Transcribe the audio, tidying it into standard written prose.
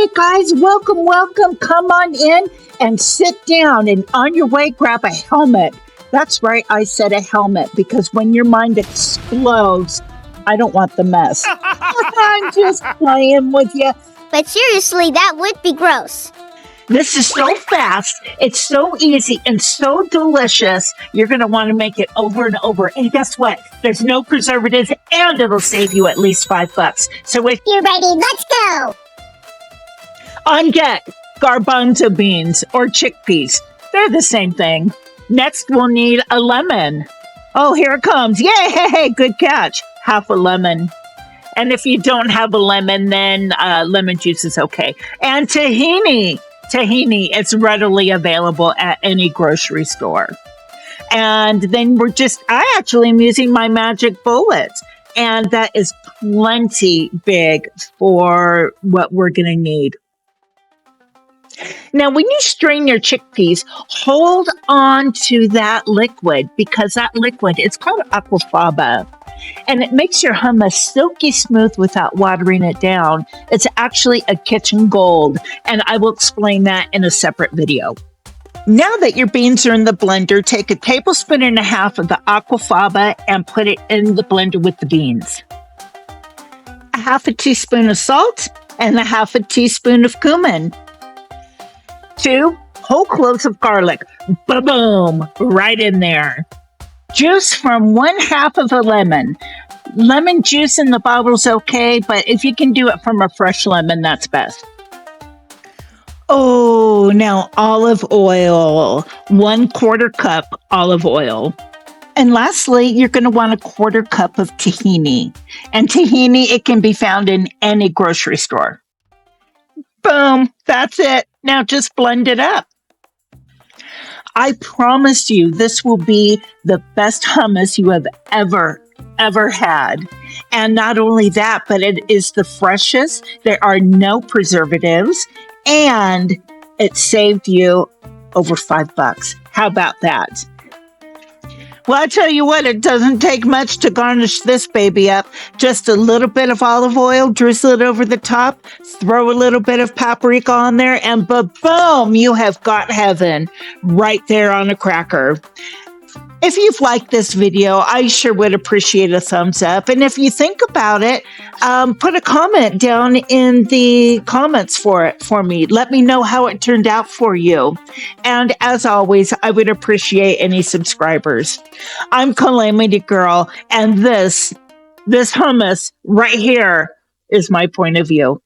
Hey guys, welcome, welcome. Come on in and sit down, and on your way, grab a helmet. That's right, I said a helmet, because when your mind explodes, I don't want the mess. I'm just playing with you. But seriously, that would be gross. This is so fast, it's so easy, and so delicious. You're going to want to make it over and over. And guess what? There's no preservatives, and it'll save you at least $5. So if you're ready, let's go! On deck, garbanzo beans or chickpeas. They're the same thing. Next, we'll need a lemon. Oh, here it comes. Yay! Good catch. Half a lemon. And if you don't have a lemon, then lemon juice is okay. And tahini. Tahini, it's readily available at any grocery store. And then I actually am using my magic bullets. And that is plenty big for what we're going to need. Now, when you strain your chickpeas, hold on to that liquid, because that liquid, it's called aquafaba, and it makes your hummus silky smooth without watering it down. It's actually a kitchen gold, and I will explain that in a separate video. Now that your beans are in the blender, take a tablespoon and a half of the aquafaba and put it in the blender with the beans. A half a teaspoon of salt and a half a teaspoon of cumin. 2 whole cloves of garlic. Boom! Right in there. Juice from 1/2 of a lemon. Lemon juice in the bottle's okay, but if you can do it from a fresh lemon, that's best. Oh, now olive oil. 1/4 cup olive oil. And lastly, you're going to want 1/4 cup of tahini. And tahini, it can be found in any grocery store. Boom! That's it. Now just blend it up. I promise you, this will be the best hummus you have ever had. And not only that, but it is the freshest. There are no preservatives, and it saved you over $5. How about that? Well, I tell you what, it doesn't take much to garnish this baby up. Just a little bit of olive oil, drizzle it over the top, throw a little bit of paprika on there, and boom, you have got heaven right there on a cracker. If you've liked this video, I sure would appreciate a thumbs up. And if you think about it, put a comment down in the comments for me. Let me know how it turned out for you. And as always, I would appreciate any subscribers. I'm Calamity Girl, and this hummus right here is my point of view.